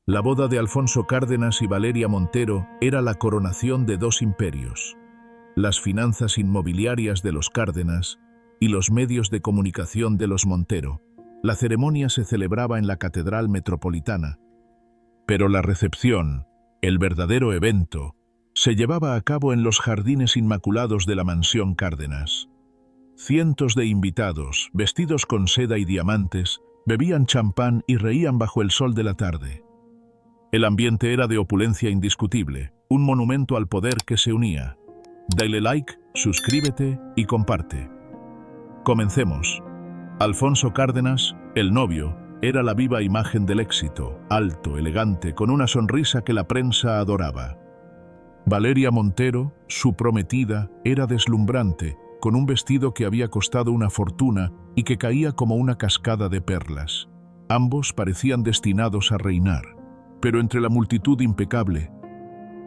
La boda de Alfonso Cárdenas y Valeria Montero era la coronación de dos imperios: las finanzas inmobiliarias de los Cárdenas y los medios de comunicación de los Montero. La ceremonia se celebraba en la Catedral Metropolitana, pero la recepción, el verdadero evento, se llevaba a cabo en los jardines inmaculados de la mansión Cárdenas. Cientos de invitados, vestidos con seda y diamantes, bebían champán y reían bajo el sol de la tarde. El ambiente era de opulencia indiscutible, un monumento al poder que se unía. Dale like, suscríbete y comparte. Comencemos. Alfonso Cárdenas, el novio, era la viva imagen del éxito, alto, elegante, con una sonrisa que la prensa adoraba. Valeria Montero, su prometida, era deslumbrante, con un vestido que había costado una fortuna y que caía como una cascada de perlas. Ambos parecían destinados a reinar, pero entre la multitud impecable,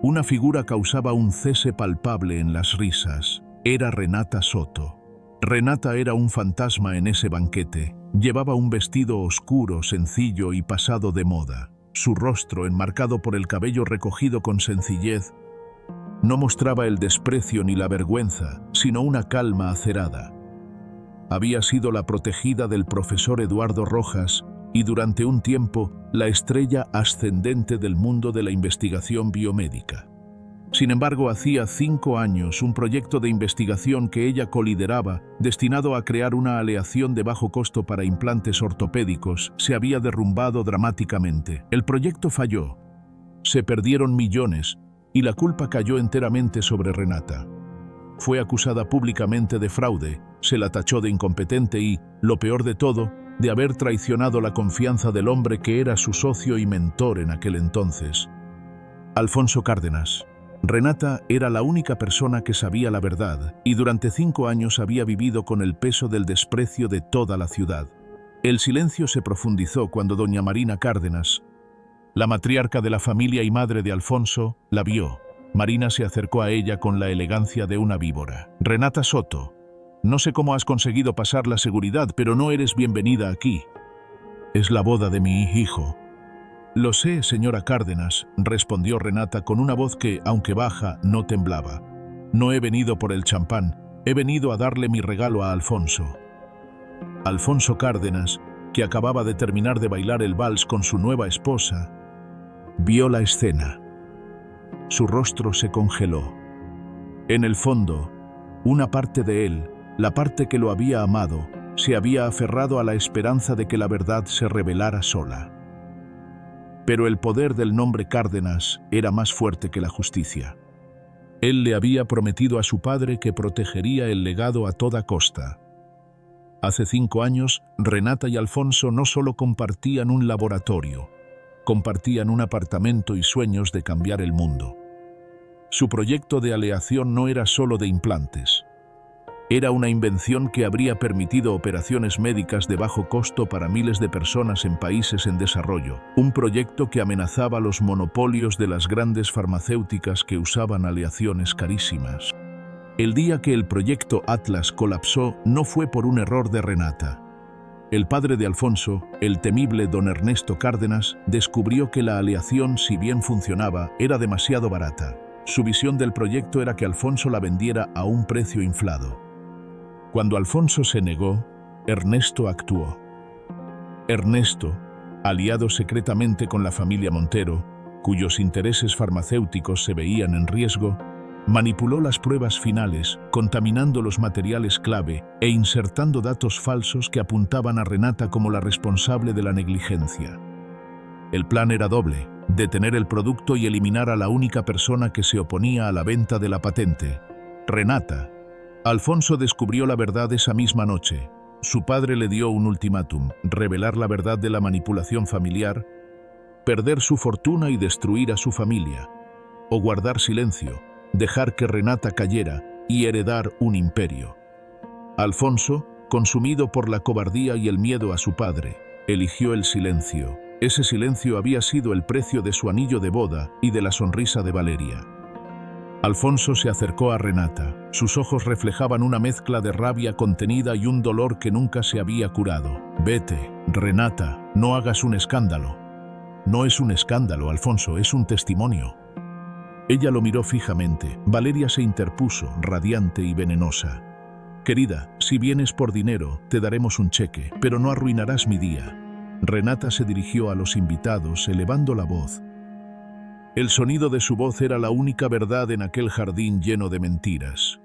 una figura causaba un cese palpable en las risas. Era Renata Soto. Renata era un fantasma en ese banquete. Llevaba un vestido oscuro, sencillo y pasado de moda. Su rostro, enmarcado por el cabello recogido con sencillez, no mostraba el desprecio ni la vergüenza, sino una calma acerada. Había sido la protegida del profesor Eduardo Rojas y durante un tiempo la estrella ascendente del mundo de la investigación biomédica. Sin embargo, hacía 5 años un proyecto de investigación que ella colideraba, destinado a crear una aleación de bajo costo para implantes ortopédicos, se había derrumbado dramáticamente. El proyecto falló, se perdieron millones y la culpa cayó enteramente sobre Renata. Fue acusada públicamente de fraude, se la tachó de incompetente y, lo peor de todo, de haber traicionado la confianza del hombre que era su socio y mentor en aquel entonces, Alfonso Cárdenas. Renata era la única persona que sabía la verdad y durante 5 años había vivido con el peso del desprecio de toda la ciudad. El silencio se profundizó cuando doña Marina Cárdenas, la matriarca de la familia y madre de Alfonso, la vio. Marina se acercó a ella con la elegancia de una víbora. «Renata Soto, no sé cómo has conseguido pasar la seguridad, pero no eres bienvenida aquí. Es la boda de mi hijo». «Lo sé, señora Cárdenas», respondió Renata con una voz que, aunque baja, no temblaba. «No he venido por el champán, he venido a darle mi regalo a Alfonso». Alfonso Cárdenas, que acababa de terminar de bailar el vals con su nueva esposa, vio la escena. Su rostro se congeló. En el fondo, una parte de él, la parte que lo había amado, se había aferrado a la esperanza de que la verdad se revelara sola. Pero el poder del nombre Cárdenas era más fuerte que la justicia. Él le había prometido a su padre que protegería el legado a toda costa. Hace 5 años, Renata y Alfonso no solo compartían un laboratorio, compartían un apartamento y sueños de cambiar el mundo. Su proyecto de aleación no era solo de implantes. Era una invención que habría permitido operaciones médicas de bajo costo para miles de personas en países en desarrollo. Un proyecto que amenazaba los monopolios de las grandes farmacéuticas que usaban aleaciones carísimas. El día que el proyecto Atlas colapsó no fue por un error de Renata. El padre de Alfonso, el temible don Ernesto Cárdenas, descubrió que la aleación, si bien funcionaba, era demasiado barata. Su visión del proyecto era que Alfonso la vendiera a un precio inflado. Cuando Alfonso se negó, Ernesto actuó. Ernesto, aliado secretamente con la familia Montero, cuyos intereses farmacéuticos se veían en riesgo, manipuló las pruebas finales, contaminando los materiales clave e insertando datos falsos que apuntaban a Renata como la responsable de la negligencia. El plan era doble: detener el producto y eliminar a la única persona que se oponía a la venta de la patente, Renata. Alfonso descubrió la verdad esa misma noche. Su padre le dio un ultimátum: revelar la verdad de la manipulación familiar, perder su fortuna y destruir a su familia, o guardar silencio, dejar que Renata cayera y heredar un imperio. Alfonso, consumido por la cobardía y el miedo a su padre, eligió el silencio. Ese silencio había sido el precio de su anillo de boda y de la sonrisa de Valeria. Alfonso se acercó a Renata. Sus ojos reflejaban una mezcla de rabia contenida y un dolor que nunca se había curado. «Vete, Renata, no hagas un escándalo». No es un escándalo, Alfonso, es un testimonio. Ella lo miró fijamente. Valeria se interpuso, radiante y venenosa. Querida, si vienes por dinero, te daremos un cheque, pero no arruinarás mi día. Renata se dirigió a los invitados, elevando la voz. El sonido de su voz era la única verdad en aquel jardín lleno de mentiras.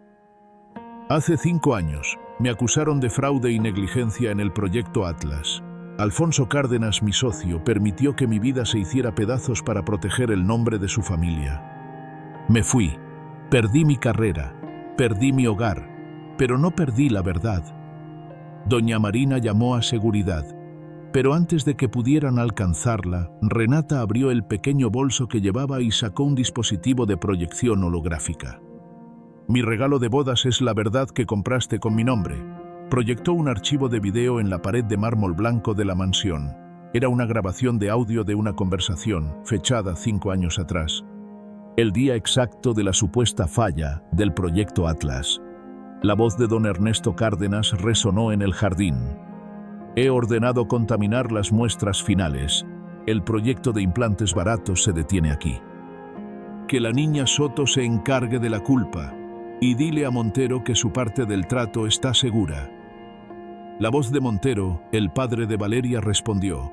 Hace 5 años, me acusaron de fraude y negligencia en el proyecto Atlas. Alfonso Cárdenas, mi socio, permitió que mi vida se hiciera pedazos para proteger el nombre de su familia. Me fui, perdí mi carrera, perdí mi hogar, pero no perdí la verdad. Doña Marina llamó a seguridad, pero antes de que pudieran alcanzarla, Renata abrió el pequeño bolso que llevaba y sacó un dispositivo de proyección holográfica. Mi regalo de bodas es la verdad que compraste con mi nombre. Proyectó un archivo de video en la pared de mármol blanco de la mansión. Era una grabación de audio de una conversación, fechada 5 años atrás. El día exacto de la supuesta falla del proyecto Atlas. La voz de don Ernesto Cárdenas resonó en el jardín. He ordenado contaminar las muestras finales. El proyecto de implantes baratos se detiene aquí. Que la niña Soto se encargue de la culpa y dile a Montero que su parte del trato está segura. La voz de Montero, el padre de Valeria, respondió.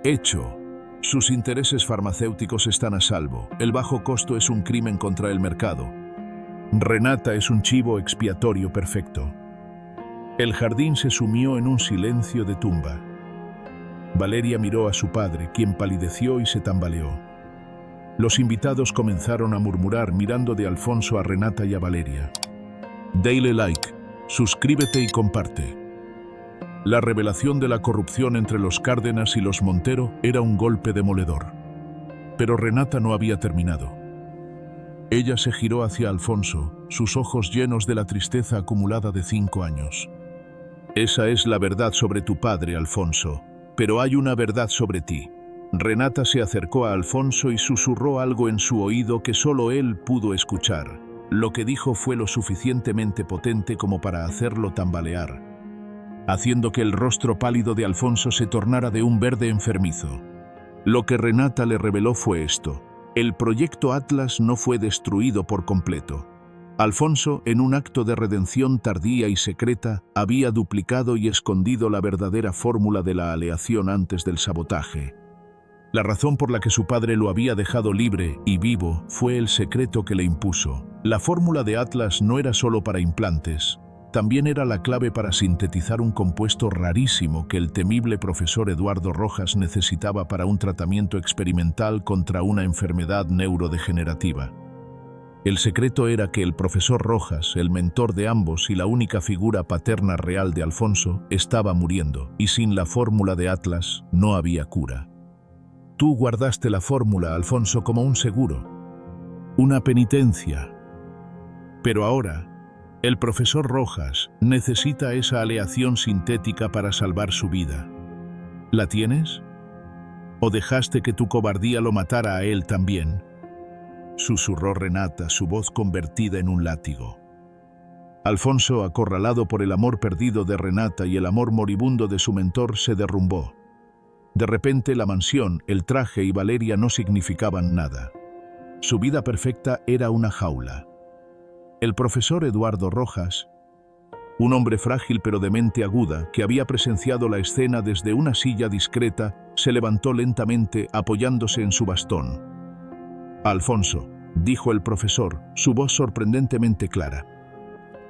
Hecho. Sus intereses farmacéuticos están a salvo. El bajo costo es un crimen contra el mercado. Renata es un chivo expiatorio perfecto. El jardín se sumió en un silencio de tumba. Valeria miró a su padre, quien palideció y se tambaleó. Los invitados comenzaron a murmurar mirando de Alfonso a Renata y a Valeria. Dale like, suscríbete y comparte. La revelación de la corrupción entre los Cárdenas y los Montero era un golpe demoledor. Pero Renata no había terminado. Ella se giró hacia Alfonso, sus ojos llenos de la tristeza acumulada de 5 años. Esa es la verdad sobre tu padre, Alfonso, pero hay una verdad sobre ti. Renata se acercó a Alfonso y susurró algo en su oído que solo él pudo escuchar. Lo que dijo fue lo suficientemente potente como para hacerlo tambalear, haciendo que el rostro pálido de Alfonso se tornara de un verde enfermizo. Lo que Renata le reveló fue esto. El proyecto Atlas no fue destruido por completo. Alfonso, en un acto de redención tardía y secreta, había duplicado y escondido la verdadera fórmula de la aleación antes del sabotaje. La razón por la que su padre lo había dejado libre y vivo fue el secreto que le impuso. La fórmula de Atlas no era solo para implantes, también era la clave para sintetizar un compuesto rarísimo que el temible profesor Eduardo Rojas necesitaba para un tratamiento experimental contra una enfermedad neurodegenerativa. El secreto era que el profesor Rojas, el mentor de ambos y la única figura paterna real de Alfonso, estaba muriendo, y sin la fórmula de Atlas no había cura. Tú guardaste la fórmula, Alfonso, como un seguro, una penitencia. Pero ahora, el profesor Rojas necesita esa aleación sintética para salvar su vida. ¿La tienes? ¿O dejaste que tu cobardía lo matara a él también? Susurró Renata, su voz convertida en un látigo. Alfonso, acorralado por el amor perdido de Renata y el amor moribundo de su mentor, se derrumbó. De repente la mansión, el traje y Valeria no significaban nada. Su vida perfecta era una jaula. El profesor Eduardo Rojas, un hombre frágil pero de mente aguda, que había presenciado la escena desde una silla discreta, se levantó lentamente apoyándose en su bastón. Alfonso, dijo el profesor, su voz sorprendentemente clara.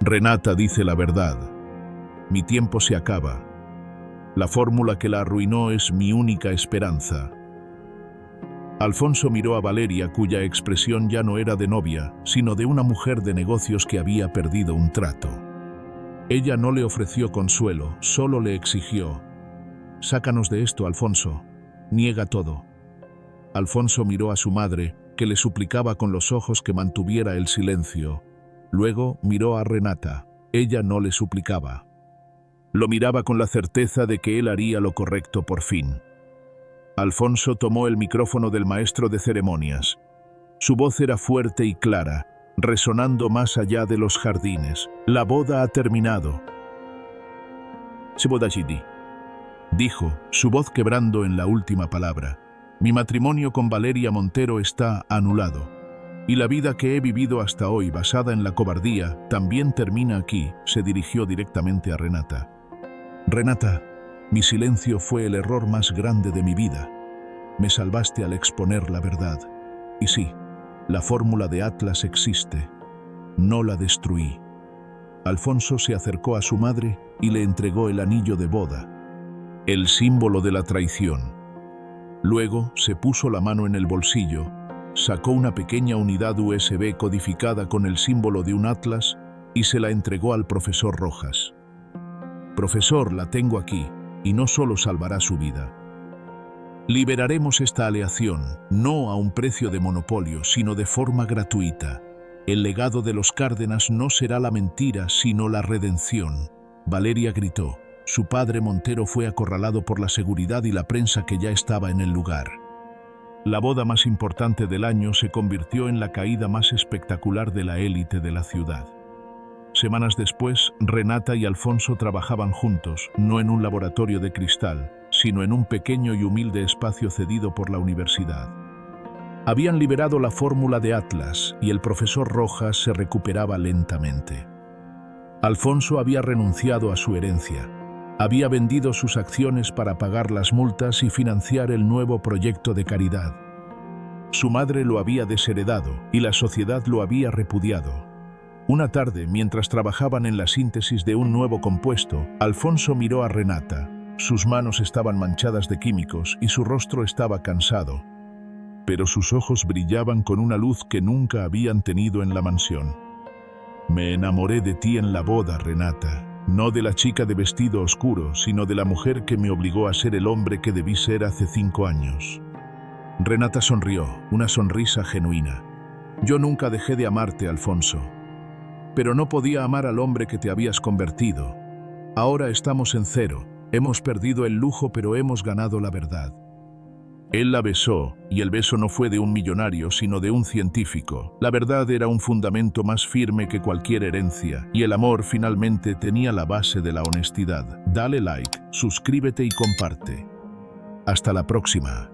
Renata dice la verdad. Mi tiempo se acaba. La fórmula que la arruinó es mi única esperanza. Alfonso miró a Valeria, cuya expresión ya no era de novia, sino de una mujer de negocios que había perdido un trato. Ella no le ofreció consuelo, solo le exigió: sácanos de esto, Alfonso. Niega todo. Alfonso miró a su madre, que le suplicaba con los ojos que mantuviera el silencio. Luego miró a Renata. Ella no le suplicaba. Lo miraba con la certeza de que él haría lo correcto por fin. Alfonso tomó el micrófono del maestro de ceremonias. Su voz era fuerte y clara, resonando más allá de los jardines. La boda ha terminado. Se boda allí, dijo, su voz quebrando en la última palabra. Mi matrimonio con Valeria Montero está anulado. Y la vida que he vivido hasta hoy basada en la cobardía también termina aquí, se dirigió directamente a Renata. Renata, mi silencio fue el error más grande de mi vida. Me salvaste al exponer la verdad. Y sí, la fórmula de Atlas existe. No la destruí. Alfonso se acercó a su madre y le entregó el anillo de boda, el símbolo de la traición. Luego se puso la mano en el bolsillo, sacó una pequeña unidad USB codificada con el símbolo de un atlas y se la entregó al profesor Rojas. Profesor, la tengo aquí, y no solo salvará su vida. Liberaremos esta aleación, no a un precio de monopolio, sino de forma gratuita. El legado de los Cárdenas no será la mentira, sino la redención. Valeria gritó. Su padre Montero fue acorralado por la seguridad y la prensa que ya estaba en el lugar. La boda más importante del año se convirtió en la caída más espectacular de la élite de la ciudad. Semanas después, Renata y Alfonso trabajaban juntos, no en un laboratorio de cristal, sino en un pequeño y humilde espacio cedido por la universidad. Habían liberado la fórmula de Atlas y el profesor Rojas se recuperaba lentamente. Alfonso había renunciado a su herencia. Había vendido sus acciones para pagar las multas y financiar el nuevo proyecto de caridad. Su madre lo había desheredado y la sociedad lo había repudiado. Una tarde, mientras trabajaban en la síntesis de un nuevo compuesto, Alfonso miró a Renata. Sus manos estaban manchadas de químicos y su rostro estaba cansado, pero sus ojos brillaban con una luz que nunca habían tenido en la mansión. Me enamoré de ti en la boda, Renata. No de la chica de vestido oscuro, sino de la mujer que me obligó a ser el hombre que debí ser hace 5 años. Renata sonrió, una sonrisa genuina. Yo nunca dejé de amarte, Alfonso. Pero no podía amar al hombre que te habías convertido. Ahora estamos en cero. Hemos perdido el lujo, pero hemos ganado la verdad. Él la besó, y el beso no fue de un millonario, sino de un científico. La verdad era un fundamento más firme que cualquier herencia, y el amor finalmente tenía la base de la honestidad. Dale like, suscríbete y comparte. Hasta la próxima.